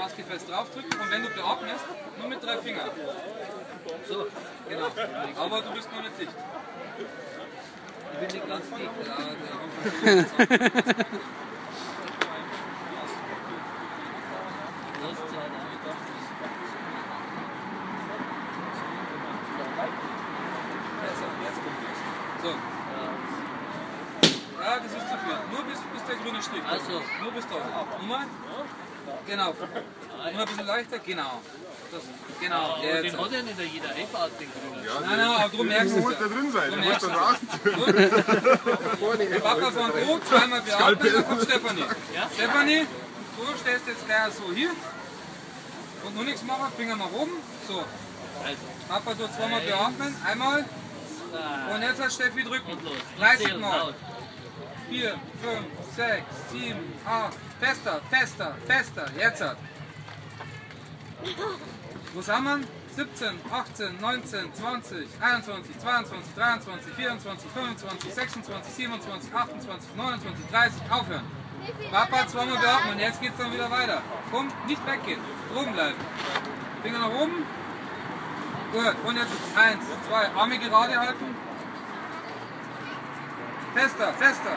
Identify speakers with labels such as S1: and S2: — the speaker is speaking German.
S1: Maske fest draufdrücken und wenn du beatmest, nur mit 3 Fingern. So, genau. Aber du bist noch nicht dicht. Ich bin nicht ganz dicht. So. Ja, das ist zu viel. Nur bis der grüne Strich. Also. Nur bis da. Nochmal. Genau. Nur ein bisschen leichter. Genau. Das, genau.
S2: Ja, den hat ja nicht jeder iPad, den grünen.
S3: Ja,
S1: nein, aber du merkst es.
S3: Du musst da drin sein. Du musst da draußen.
S1: Der Papa von O, zweimal beatmen, dann kommt Stefanie. Ja? Stefanie, du stellst jetzt gleich so hier. Und nur nichts machen, Finger nach oben. So. Papa tut zweimal beatmen. Einmal. Und jetzt hat Steffi drücken. 30 Mal. 4, 5, 6, 7, 8. Fester, fester, fester. Jetzt hat. Wo sind wir? 17, 18, 19, 20, 21, 22, 23, 24, 25, 26, 27, 28, 29, 30. Aufhören. Papa zweimal beatmen. Jetzt geht es dann wieder weiter. Komm, nicht weggehen. Oben bleiben. Finger nach oben. Gut. Und jetzt 1, 2. Arme gerade halten. Fester, fester.